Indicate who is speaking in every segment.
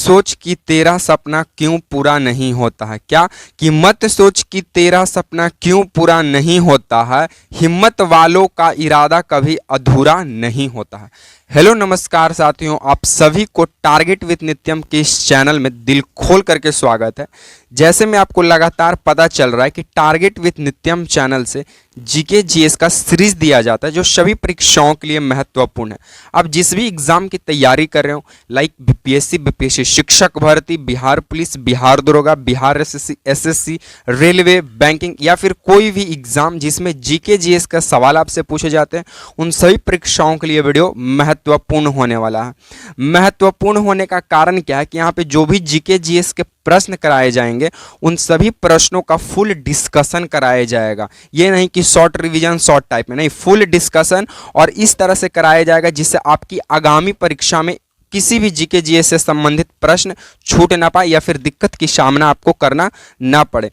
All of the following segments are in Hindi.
Speaker 1: सोच कि तेरा सपना क्यों पूरा नहीं होता है। क्या कि मत सोच कि तेरा सपना क्यों पूरा नहीं होता है, हिम्मत वालों का इरादा कभी अधूरा नहीं होता है। हेलो नमस्कार साथियों, आप सभी को टारगेट विद नित्यम के इस चैनल में दिल खोल करके स्वागत है। जैसे में आपको लगातार पता चल रहा है कि टारगेट विद नित्यम चैनल से जीके जीएस का सीरीज दिया जाता है जो सभी परीक्षाओं के लिए महत्वपूर्ण है। आप जिस भी एग्जाम की तैयारी कर रहे हो, लाइक बीपीएससी, शिक्षक भर्ती, बिहार पुलिस, बिहार दरोगा, बिहार एसएससी, रेलवे, बैंकिंग या फिर कोई भी एग्जाम जिसमें जीके जीएस का सवाल आपसे पूछे जाते हैं, उन सभी परीक्षाओं के लिए वीडियो महत्वपूर्ण होने वाला है। महत्वपूर्ण होने का कारण क्या है कि यहाँ पे जो भी जीके जीएस के प्रश्न कराए जाएंगे उन सभी प्रश्नों का फुल डिस्कशन कराया जाएगा। ये नहीं कि शॉर्ट रिवीजन शॉर्ट टाइप में, नहीं, फुल डिस्कशन और इस तरह से कराया जाएगा जिससे आपकी आगामी परीक्षा में किसी भी जीके जीएस से संबंधित प्रश्न छूट ना पाए या फिर दिक्कत की सामना आपको करना ना पड़े।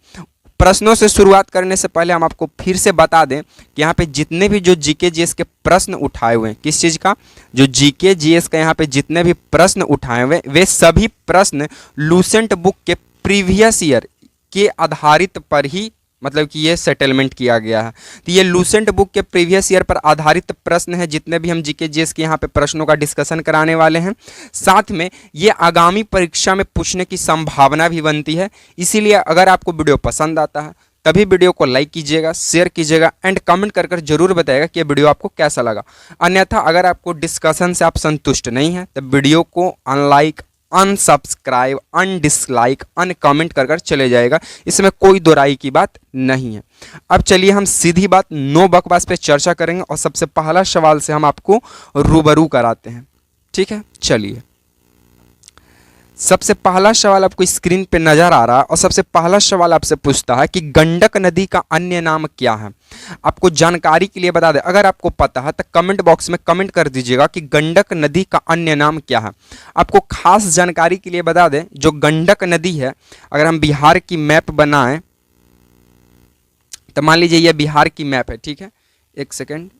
Speaker 1: प्रश्नों से शुरुआत करने से पहले हम आपको फिर से बता दें कि यहाँ पे जितने भी जो जीके जीएस के प्रश्न उठाए हुए हैं, किस चीज़ का, जो जीके जीएस का यहाँ पे जितने भी प्रश्न उठाए हुए वे सभी प्रश्न लूसेंट बुक के प्रीवियस ईयर के आधारित पर ही मतलब कि ये सेटलमेंट किया गया है। तो ये लूसेंट बुक के प्रीवियस ईयर पर आधारित प्रश्न है जितने भी हम जीके जीएस के यहाँ पे प्रश्नों का डिस्कशन कराने वाले हैं। साथ में ये आगामी परीक्षा में पूछने की संभावना भी बनती है। इसीलिए अगर आपको वीडियो पसंद आता है तभी वीडियो को लाइक कीजिएगा, शेयर कीजिएगा एंड कमेंट कर जरूर बताइएगा कि ये वीडियो आपको कैसा लगा। अन्यथा अगर आपको डिस्कशन से आप संतुष्ट नहीं हैं तो वीडियो को अनलाइक, अनसब्सक्राइब, अनडिसलाइक, अनकमेंट कर चले जाएगा। इसमें कोई दो राय की बात नहीं है। अब चलिए हम सीधी बात, नो बकवास पे चर्चा करेंगे और सबसे पहला सवाल से हम आपको रूबरू कराते हैं। ठीक है, चलिए। सबसे पहला सवाल आपको स्क्रीन पे नजर आ रहा है और सबसे पहला सवाल आपसे पूछता है कि गंडक नदी का अन्य नाम क्या है। आपको जानकारी के लिए बता दें, अगर आपको पता है तो कमेंट बॉक्स में कमेंट कर दीजिएगा कि गंडक नदी का अन्य नाम क्या है। आपको खास जानकारी के लिए बता दें, जो गंडक नदी है, अगर हम बिहार की मैप बनाएं तो मान लीजिए यह बिहार की मैप है। ठीक है, एक सेकेंड,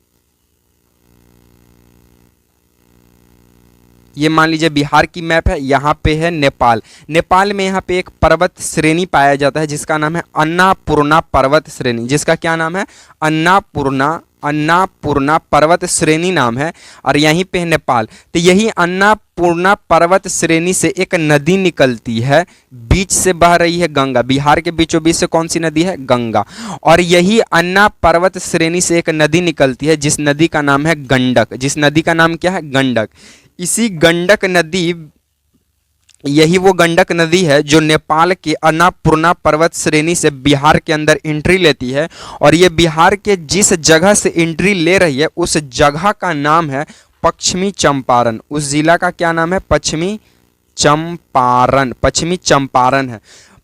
Speaker 1: ये मान लीजिए बिहार की मैप है। यहाँ पे है नेपाल। नेपाल में यहाँ पे एक पर्वत श्रेणी पाया जाता है जिसका नाम है अन्नापूर्णा पर्वत श्रेणी। जिसका क्या नाम है? अन्नापूर्णा पर्वत श्रेणी नाम है और यहीं पे है नेपाल। तो यही अन्नापूर्णा पर्वत श्रेणी से एक नदी निकलती है, बीच से बह रही है गंगा। बिहार के बीचों बीच से कौन सी नदी है? गंगा। और यही अन्ना पर्वत श्रेणी से एक नदी निकलती है जिस नदी का नाम है गंडक। जिस नदी का नाम क्या है? गंडक। इसी गंडक नदी, यही वो गंडक नदी है जो नेपाल के अन्नापूर्णा पर्वत श्रेणी से बिहार के अंदर एंट्री लेती है। और ये बिहार के जिस जगह से एंट्री ले रही है उस जगह का नाम है पश्चिमी चंपारण। उस जिला का क्या नाम है? पश्चिमी चंपारण है।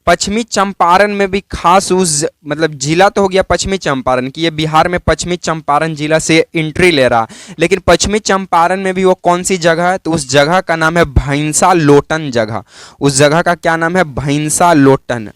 Speaker 1: पश्चिमी चंपारण में भी खास उस मतलब जिला तो हो गया पश्चिमी चंपारण की, ये बिहार में पश्चिमी चंपारण जिला से एंट्री ले रहा, लेकिन पश्चिमी चंपारण में भी वो कौन सी जगह है? तो उस जगह का नाम है भैंसा लोटन जगह। उस जगह का क्या नाम है? भैंसा लोटन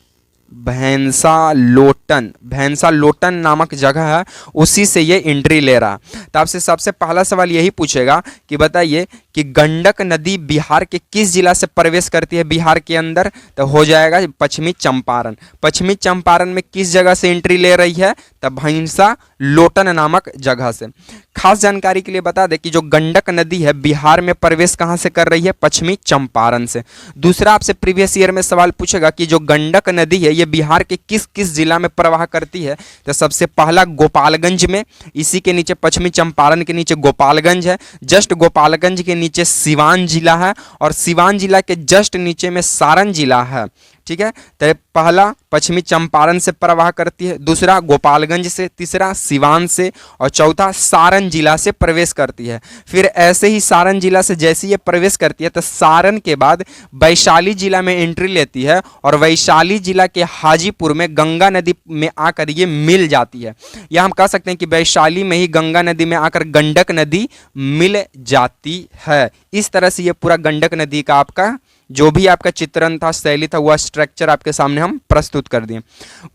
Speaker 1: नामक जगह है, उसी से ये एंट्री ले रहा। तो आपसे सबसे पहला सवाल यही पूछेगा कि बताइए कि गंडक नदी बिहार के किस जिला से प्रवेश करती है बिहार के अंदर? तो हो जाएगा पश्चिमी चंपारण। पश्चिमी चंपारण में किस जगह से एंट्री ले रही है? तो भैंसा लोटन नामक जगह से। खास जानकारी के लिए बता दें कि जो गंडक नदी है बिहार में प्रवेश कहाँ से कर रही है? पश्चिमी चंपारण से। दूसरा आपसे प्रीवियस ईयर में सवाल पूछेगा कि जो गंडक नदी है ये बिहार के किस किस जिला में प्रवाह करती है? तो सबसे पहला गोपालगंज में, इसी के नीचे पश्चिमी चंपारण के नीचे गोपालगंज है, जस्ट गोपालगंज के नीचे सिवान जिला है और सिवान जिला के जस्ट नीचे में सारण जिला है। ठीक है, तो पहला पश्चिमी चंपारण से प्रवाह करती है, दूसरा गोपालगंज से, तीसरा सिवान से और चौथा सारण जिला से प्रवेश करती है। फिर ऐसे ही सारण जिला से जैसे ये प्रवेश करती है तो सारण के बाद वैशाली जिला में एंट्री लेती है और वैशाली जिला के हाजीपुर में गंगा नदी में आकर ये मिल जाती है। या हम कह सकते हैं कि वैशाली में ही गंगा नदी में आकर गंडक नदी मिल जाती है। इस तरह से ये पूरा गंडक नदी का आपका जो भी आपका चित्रण था, शैली था, वह स्ट्रक्चर आपके सामने हम प्रस्तुत कर दिए।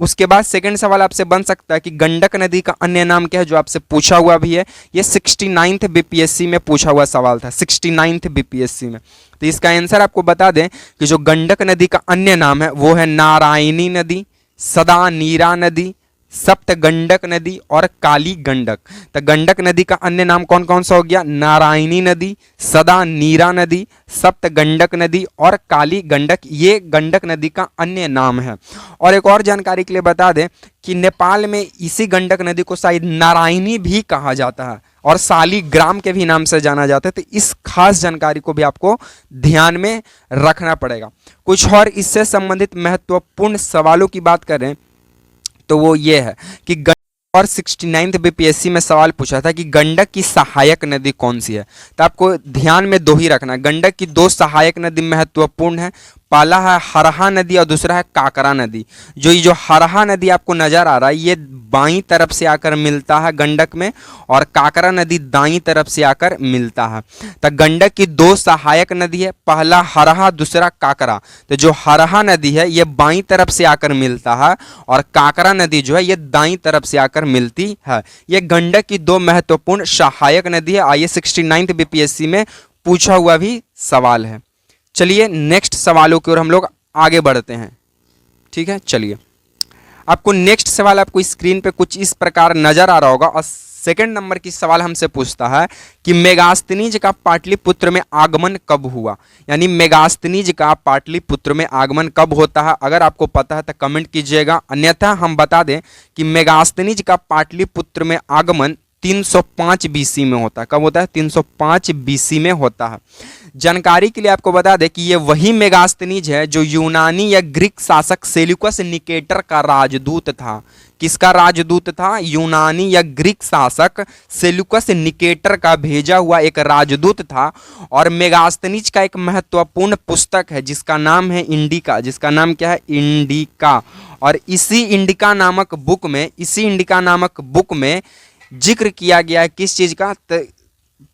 Speaker 1: उसके बाद सेकंड सवाल आपसे बन सकता है कि गंडक नदी का अन्य नाम क्या है, जो आपसे पूछा हुआ भी है। ये 69th बीपीएससी में पूछा हुआ सवाल था, 69th बीपीएससी में। तो इसका आंसर आपको बता दें कि जो गंडक नदी का अन्य नाम है वो है नारायणी नदी, सदा नीरा नदी, सप्त गंडक नदी और काली गंडक। तो गंडक नदी का अन्य नाम कौन कौन सा हो गया? नारायणी नदी, सदा नीरा नदी, सप्त गंडक नदी और काली गंडक, ये गंडक नदी का अन्य नाम है। और एक और जानकारी के लिए बता दें कि नेपाल में इसी गंडक नदी को शायद नारायणी भी कहा जाता है और शालिग्राम के भी नाम से जाना जाता है। तो इस खास जानकारी को भी आपको ध्यान में रखना पड़ेगा। कुछ और इससे संबंधित महत्वपूर्ण सवालों की बात करें तो वो ये है कि और 69th बीपीएससी में सवाल पूछा था कि गंडक की सहायक नदी कौन सी है। तो आपको ध्यान में दो ही रखना है। गंडक की दो सहायक नदी महत्वपूर्ण है, पहला है हरहा नदी और दूसरा है काकरा नदी। जो हरहा नदी आपको नजर आ रहा है ये बाईं तरफ से आकर मिलता है गंडक में, और काकरा नदी दाईं तरफ से आकर मिलता है। तो गंडक की दो सहायक नदी है, पहला हरहा दूसरा काकरा। तो जो हरहा नदी है ये बाईं तरफ से आकर मिलता है और काकरा नदी जो है ये दाईं तरफ से आकर मिलती है। ये गंडक की दो महत्वपूर्ण सहायक नदी है। आइए 69th बीपीएससी में पूछा हुआ भी सवाल है। चलिए नेक्स्ट सवालों की ओर हम लोग आगे बढ़ते हैं। ठीक है, चलिए आपको नेक्स्ट सवाल आपको स्क्रीन पे कुछ इस प्रकार नजर आ रहा होगा और सेकंड नंबर की सवाल हमसे पूछता है कि मेगास्थनीज का पाटलिपुत्र में आगमन कब हुआ। यानी मेगास्थनीज का पाटलिपुत्र में आगमन कब होता है, अगर आपको पता है तो कमेंट कीजिएगा, अन्यथा हम बता दें कि मेगास्थनीज का पाटलिपुत्र में आगमन 305 बीसी में होता है। कब होता है? 305 बीसी में होता है। जानकारी के लिए आपको बता दें कि ये वही मेगास्थनीज है जो यूनानी या ग्रीक शासक सेल्यूकस निकेटर का राजदूत था। किसका राजदूत था? यूनानी या ग्रीक शासक सेल्यूकस निकेटर का भेजा हुआ एक राजदूत था। और मेगास्थनीज का एक महत्वपूर्ण पुस्तक है जिसका नाम है इंडिका। जिसका नाम क्या है? इंडिका। और इसी इंडिका नामक बुक में जिक्र किया गया है किस चीज का?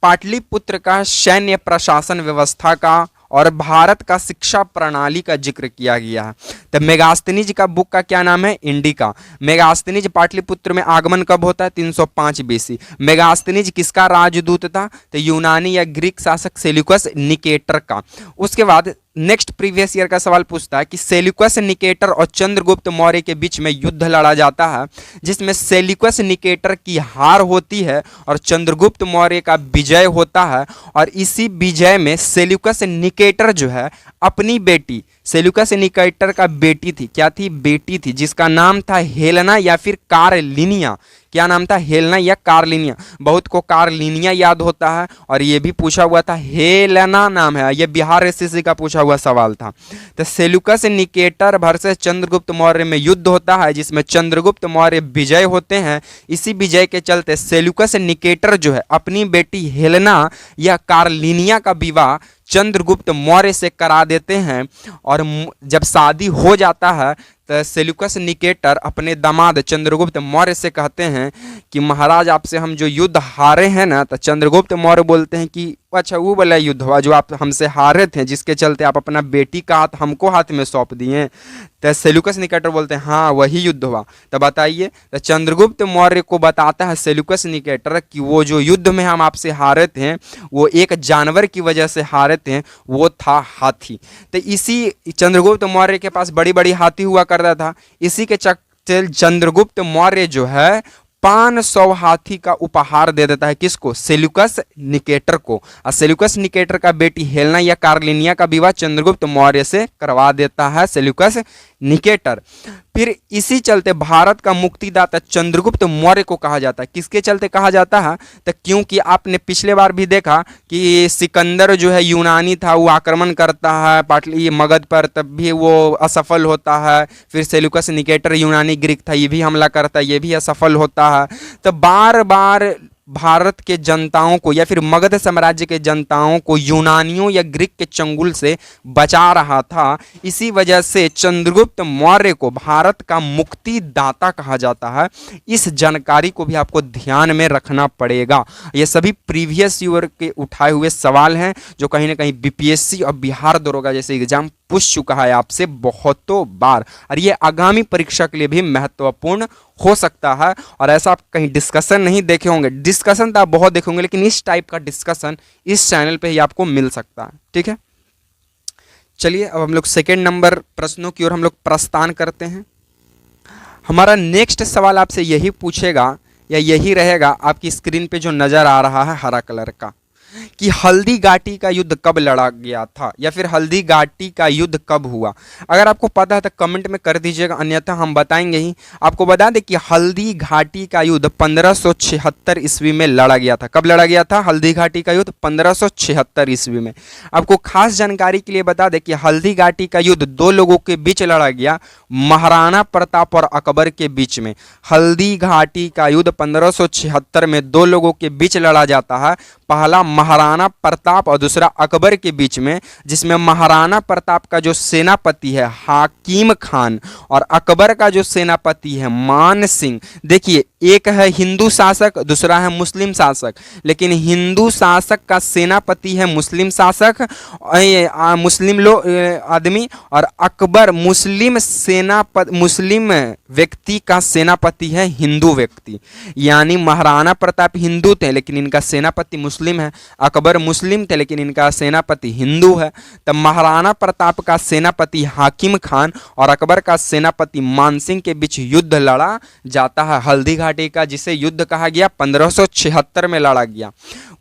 Speaker 1: पाटलिपुत्र का सैन्य प्रशासन व्यवस्था का और भारत का शिक्षा प्रणाली का जिक्र किया गया है। तो मेगास्थनीज का बुक का क्या नाम है? इंडिका। मेगास्थनीज पाटलिपुत्र में आगमन कब होता है? 305 बीसी। मेगास्थनीज किसका राजदूत था? तो यूनानी या ग्रीक शासक सेल्यूकस निकेटर का। उसके बाद नेक्स्ट प्रीवियस ईयर का सवाल पूछता है कि सेल्यूकस निकेटर और चंद्रगुप्त मौर्य के बीच में युद्ध लड़ा जाता है जिसमें सेल्यूकस निकेटर की हार होती है और चंद्रगुप्त मौर्य का विजय होता है। और इसी विजय में सेल्यूकस निकेटर जो है अपनी बेटी, सेल्यूकस निकेटर का बेटी थी, क्या थी? बेटी थी, जिसका नाम था हेलेना या फिर कार्लिनिया। क्या नाम था? हेलेना या कार्लिनिया। बहुत को कार्लिनिया याद होता है और ये भी पूछा हुआ था, हेलेना नाम है। ये बिहार एसएससी का पूछा हुआ सवाल था। तो Seleucus Nicator versus Chandragupta Maurya में युद्ध होता है जिसमें चंद्रगुप्त मौर्य विजय होते हैं। इसी विजय के चलते सेल्यूकस निकेटर जो है अपनी बेटी हेलेना या कार्लिनिया का विवाह चंद्रगुप्त मौर्य से करा देते हैं। और जब शादी हो जाता है तो सेल्यूकस निकेटर अपने दामाद चंद्रगुप्त मौर्य से कहते हैं कि महाराज आपसे हम जो युद्ध हारे हैं ना। तो चंद्रगुप्त मौर्य बोलते हैं कि अच्छा वो वाला युद्ध हुआ जो आप हमसे हारे थे, जिसके चलते आप अपना बेटी का हाथ हमको हाथ में सौंप दिए। तो सेल्यूकस निकेटर बोलते हैं हाँ वही युद्ध हुआ। तो बताइए, तो चंद्रगुप्त मौर्य को बताता है सेल्यूकस निकेटर कि वो जो युद्ध में हम आपसे हारे थे वो एक जानवर की वजह से हारे थे, वो था हाथी। तो इसी चंद्रगुप्त मौर्य के पास बड़ी बड़ी हाथी हुआ करता था। इसी के चलते चंद्रगुप्त मौर्य जो है 500 हाथी का उपहार दे देता है। किसको? सेल्यूकस निकेटर को। और सेल्यूकस निकेटर का बेटी हेलेना या कार्लिनिया का विवाह चंद्रगुप्त मौर्य से करवा देता है सेल्यूकस निकेटर। फिर इसी चलते भारत का मुक्तिदाता चंद्रगुप्त मौर्य को कहा जाता है। किसके चलते कहा जाता है? तो क्योंकि आपने पिछले बार भी देखा कि सिकंदर जो है यूनानी था, वो आक्रमण करता है पाटली मगध पर, तब भी वो असफल होता है। फिर सेल्यूकस निकेटर यूनानी ग्रीक था, ये भी हमला करता है, ये भी असफल होता है। तो बार बार भारत के जनताओं को या फिर मगध साम्राज्य के जनताओं को यूनानियों या ग्रीक के चंगुल से बचा रहा था। इसी वजह से चंद्रगुप्त मौर्य को भारत का मुक्तिदाता कहा जाता है। इस जानकारी को भी आपको ध्यान में रखना पड़ेगा। ये सभी प्रीवियस ईयर के उठाए हुए सवाल हैं जो कहीं ना कहीं बीपीएससी और बिहार दरोगा जैसे एग्जाम पूछ चुका है आपसे बहुतों बार, और ये आगामी परीक्षा के लिए भी महत्वपूर्ण हो सकता है। और ऐसा आप कहीं डिस्कशन नहीं देखे होंगे, डिस्कशन तो आप बहुत देखे होंगे, लेकिन इस टाइप का डिस्कशन इस चैनल पे ही आपको मिल सकता है। ठीक है, चलिए अब हम लोग सेकेंड नंबर प्रश्नों की ओर हम लोग प्रस्थान करते हैं। हमारा नेक्स्ट सवाल आपसे यही पूछेगा या यही रहेगा, आपकी स्क्रीन पे जो नजर आ रहा है हरा कलर का, कि हल्दी घाटी का युद्ध कब लड़ा गया था या फिर हल्दी घाटी का युद्ध कब हुआ। अगर आपको पता है तो कमेंट में कर दीजिएगा, अन्यथा हम बताएंगे ही। आपको बता दें कि हल्दी घाटी का युद्ध 1576 ईस्वी में लड़ा गया था। कब लड़ा गया था हल्दी घाटी का युद्ध? 1576 ईस्वी में। आपको खास जानकारी के लिए बता दें कि हल्दी घाटी का युद्ध दो लोगों के बीच लड़ा गया, महाराणा प्रताप और अकबर के बीच में। हल्दी घाटी का युद्ध 1576 में दो लोगों के बीच लड़ा जाता है, पहला महाराणा प्रताप और दूसरा अकबर के बीच में, जिसमें महाराणा प्रताप का जो सेनापति है हाकिम खान और अकबर का जो सेनापति है मान सिंह। देखिए, एक है हिंदू शासक, दूसरा है मुस्लिम शासक, लेकिन हिंदू शासक का सेनापति है मुस्लिम शासक, मुस्लिम लोग आदमी, और अकबर मुस्लिम मुस्लिम व्यक्ति का सेनापति है हिंदू व्यक्ति। यानी महाराणा प्रताप हिंदू थे लेकिन इनका सेनापति मुस्लिम है, अकबर मुस्लिम थे लेकिन इनका सेनापति हिंदू है। तब महाराणा प्रताप का सेनापति हाकिम खान और अकबर का सेनापति मानसिंह के बीच युद्ध लड़ा जाता है हल्दी घाटी का, जिसे युद्ध कहा गया 1576 में लड़ा गया।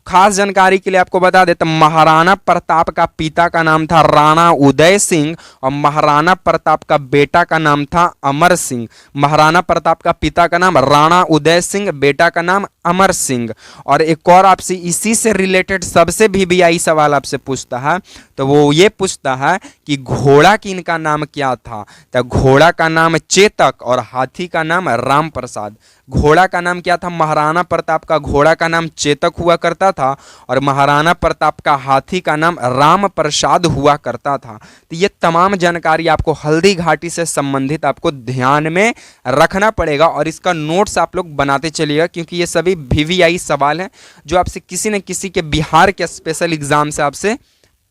Speaker 1: खास जानकारी के लिए आपको बता देता, महाराणा प्रताप का पिता का नाम था राणा उदय सिंह और महाराणा प्रताप का बेटा का नाम था अमर सिंह। महाराणा प्रताप का पिता का नाम राणा उदय सिंह, बेटा का नाम अमर सिंह। और एक और आपसे इसी से रिलेटेड सबसे वीवीआई सवाल आपसे पूछता है, तो वो ये पूछता है कि घोड़ा की इनका नाम क्या था। तो घोड़ा का नाम चेतक और हाथी का नाम राम प्रसाद। घोड़ा का नाम क्या था? महाराणा प्रताप का घोड़ा का नाम चेतक हुआ करता था और महाराणा प्रताप का हाथी का नाम राम प्रसाद हुआ करता था। तो ये तमाम जानकारी आपको हल्दी घाटी से संबंधित आपको ध्यान में रखना पड़ेगा और इसका नोट्स आप लोग बनाते चलिएगा, क्योंकि ये सभी वीवीआई सवाल हैं जो आपसे किसी न किसी के बिहार के स्पेशल एग्जाम से आपसे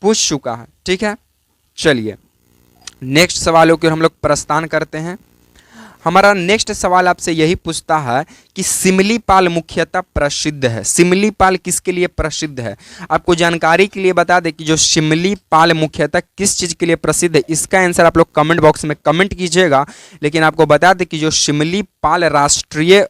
Speaker 1: पूछ चुका है। ठीक है, चलिए नेक्स्ट सवालों की हम लोग प्रस्थान करते हैं। हमारा नेक्स्ट सवाल आपसे यही पूछता है कि सिमलीपाल मुख्यतः प्रसिद्ध है। सिमलीपाल किसके लिए प्रसिद्ध है? आपको जानकारी के लिए बता दें कि जो सिमलीपाल मुख्यतः किस चीज़ के लिए प्रसिद्ध है, इसका आंसर आप लोग कमेंट बॉक्स में कमेंट कीजिएगा। लेकिन आपको बता दें कि जो सिमलीपाल राष्ट्रीय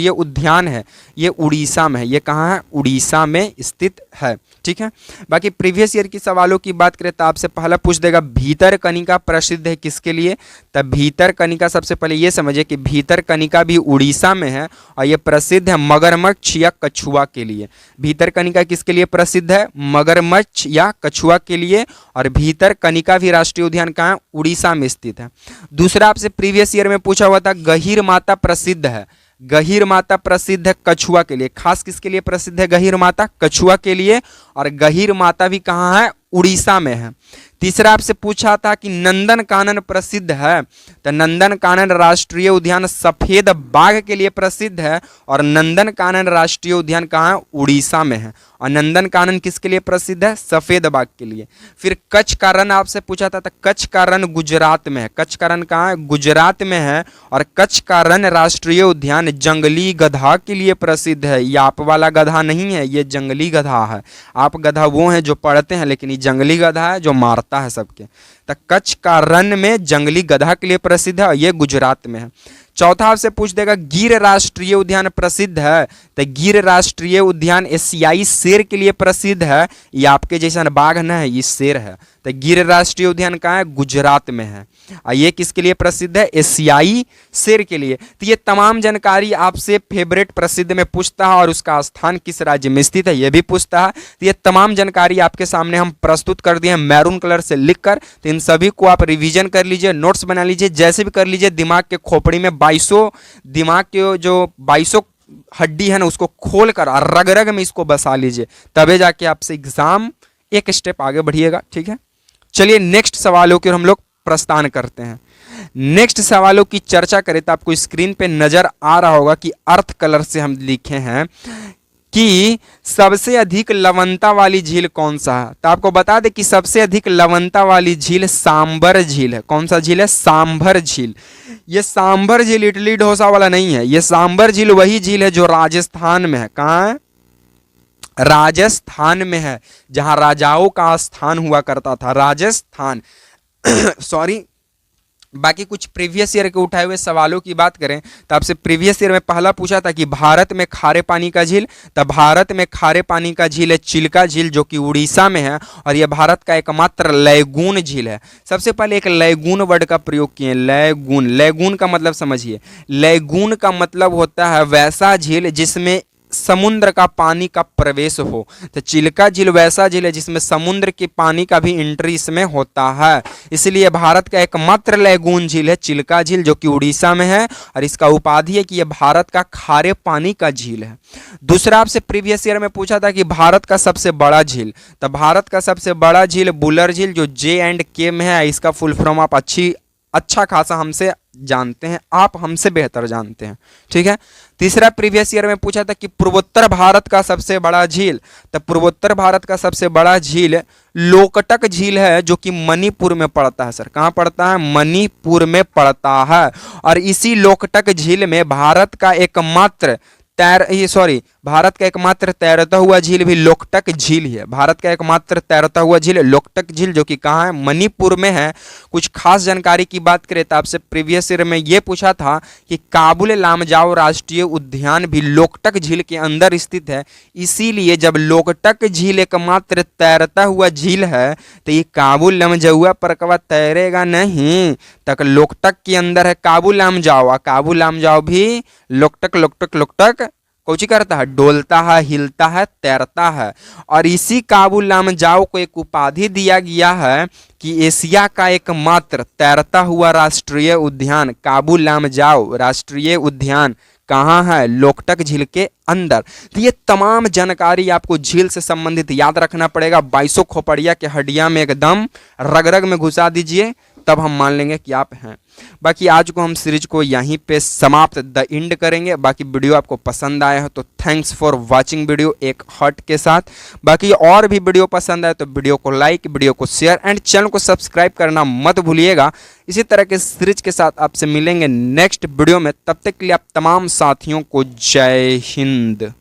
Speaker 1: उद्यान है ये उड़ीसा में है। ये कहाँ है? उड़ीसा में स्थित है। ठीक है, बाकी प्रीवियस ईयर की सवालों की बात करें तो आपसे पहला पूछ देगा भीतरकनिका प्रसिद्ध है किसके लिए? तब भीतरकनिका सबसे पहले ये समझिए कि भीतरकनिका भी उड़ीसा में है और ये प्रसिद्ध है मगरमच्छ या कछुआ के लिए। भीतरकनिका किसके लिए प्रसिद्ध है? मगरमच्छ या कछुआ के लिए। और भीतरकनिका भी राष्ट्रीय उद्यान कहाँ है? उड़ीसा में स्थित है। दूसरा आपसे प्रीवियस ईयर में पूछा हुआ था गहीर माता प्रसिद्ध है। गहीर माता प्रसिद्ध है कछुआ के लिए। खास किसके लिए प्रसिद्ध है गहीर माता? कछुआ के लिए। और गहीर माता भी कहाँ है? उड़ीसा में है। तीसरा आपसे पूछा था कि नंदन कानन प्रसिद्ध है, तो नंदन कानन राष्ट्रीय उद्यान सफेद बाघ के लिए प्रसिद्ध है और नंदन कानन राष्ट्रीय उद्यान कहाँ है? उड़ीसा में है। और नंदन कानन किसके लिए प्रसिद्ध है? सफेद बाघ के लिए। फिर कच्छ का रण आपसे पूछा था, तो कच्छ का रण गुजरात में है। कच्छ का रण कहाँ है? गुजरात में है। और कच्छ का रण राष्ट्रीय उद्यान जंगली गधा के लिए प्रसिद्ध है। ये आप वाला गधा नहीं है, ये जंगली गधा है। आप गधा वो हैं जो पढ़ते हैं, लेकिन ये जंगली गधा है जो मारता है सबके। तो कच्छ का रण में जंगली गधा के लिए प्रसिद्ध है और ये गुजरात में है। चौथा आपसे पूछ देगा गिर राष्ट्रीय उद्यान प्रसिद्ध है, तो गिर राष्ट्रीय उद्यान एशियाई शेर के लिए प्रसिद्ध है। ये आपके जैसा बाघ न है, ये शेर है। तो गिर राष्ट्रीय उद्यान कहाँ है? गुजरात में है। और ये किसके लिए प्रसिद्ध है? एशियाई शेर के लिए। तो ये तमाम जानकारी आपसे फेवरेट प्रसिद्ध में पूछता है और उसका स्थान किस राज्य में स्थित है ये भी पूछता है। तो ये तमाम जानकारी आपके सामने हम प्रस्तुत कर दिए हैं मैरून कलर से लिखकर। तो इन सभी को आप रिवीजन कर लीजिए, नोट्स बना लीजिए, जैसे भी कर लीजिए। दिमाग के खोपड़ी में 2200 दिमाग के जो 2200 हड्डी है ना उसको खोल कर रग रग में इसको बसा लीजिए, तबे जाके आपसे एग्जाम एक स्टेप आगे बढ़िएगा। ठीक है, चलिए नेक्स्ट सवालों की हम लोग प्रस्थान करते हैं। नेक्स्ट सवालों की चर्चा करें तो आपको स्क्रीन पे नजर आ रहा होगा कि अर्थ कलर से हम लिखे हैं कि सबसे अधिक लवणता वाली झील कौन सा है। तो आपको बता दें कि सबसे अधिक लवणता वाली झील सांभर झील है। कौन सा झील है? सांभर झील। ये सांभर झील इडली डोसा वाला नहीं है, ये सांभर झील वही झील है जो राजस्थान में है। कहाँ है? राजस्थान में है, जहां राजाओं का स्थान हुआ करता था, राजस्थान। सॉरी, बाकी कुछ प्रीवियस ईयर के उठाए हुए सवालों की बात करें तो आपसे प्रीवियस ईयर में पहला पूछा था कि भारत में खारे पानी का झील, तो भारत में खारे पानी का झील है चिल्का झील, जो कि उड़ीसा में है, और यह भारत का एकमात्र लैगून झील है। सबसे पहले एक लैगून वर्ड का प्रयोग किए, लैगून। लैगून का मतलब समझिए, लैगून का मतलब होता है वैसा झील जिसमें समुद्र का पानी का प्रवेश हो। तो चिल्का झील वैसा झील है जिसमें समुद्र के पानी का भी एंट्री इसमें होता है, इसलिए भारत का एकमात्र लैगून झील है चिल्का झील, जो कि उड़ीसा में है, और इसका उपाधि है कि यह भारत का खारे पानी का झील है। दूसरा आपसे प्रीवियस ईयर में पूछा था कि भारत का सबसे बड़ा झील, तो भारत का सबसे बड़ा झील बुलर झील, जो J&K में है। इसका फुल फॉर्म आप अच्छा खासा हमसे जानते हैं, आप हमसे बेहतर जानते हैं। ठीक है, तीसरा प्रीवियस ईयर में पूछा था कि पूर्वोत्तर भारत का सबसे बड़ा झील, तो पूर्वोत्तर भारत का सबसे बड़ा झील लोकटक झील है, जो कि मणिपुर में पड़ता है। सर कहाँ पड़ता है? मणिपुर में पड़ता है। और इसी लोकटक झील में भारत का एकमात्र भारत का एकमात्र तैरता हुआ झील भी लोकटक झील ही है। भारत का एकमात्र तैरता हुआ झील लोकटक झील, जो कि कहाँ है? मणिपुर में है। कुछ खास जानकारी की बात करें तो आपसे प्रीवियस ईयर में यह पूछा था कि काबुल लामजाओ राष्ट्रीय उद्यान भी लोकटक झील के अंदर स्थित है, इसीलिए जब लोकटक झील एकमात्र तैरता हुआ झील है तो ये काबुल लामजाओ पर कभी तैरेगा नहीं, तक लोकटक के अंदर है काबुल लामजाओ। काबुल लामजाओ भी लोकटक लोकटक लोकटक कोची करता है? डोलता है, हिलता है, तैरता है। और इसी काबुल लामजाओ को एक उपाधि दिया गया है कि एशिया का एकमात्र तैरता हुआ राष्ट्रीय उद्यान काबुल लामजाओ राष्ट्रीय उद्यान कहाँ है? लोकटक झील के अंदर। तो ये तमाम जानकारी आपको झील से संबंधित याद रखना पड़ेगा। 22 खोपड़िया के हड्डियां में एकदम रग रग में घुसा दीजिए, तब हम मान लेंगे कि आप हैं। बाकी आज को हम सीरीज को यहीं पे समाप्त द एंड करेंगे। बाकी वीडियो आपको पसंद आया हो तो थैंक्स फॉर वाचिंग वीडियो एक हार्ट के साथ। बाकी और भी वीडियो पसंद आए तो वीडियो को लाइक, वीडियो को शेयर एंड चैनल को सब्सक्राइब करना मत भूलिएगा। इसी तरह के सीरीज के साथ आपसे मिलेंगे नेक्स्ट वीडियो में। तब तक के लिए आप तमाम साथियों को जय हिंद।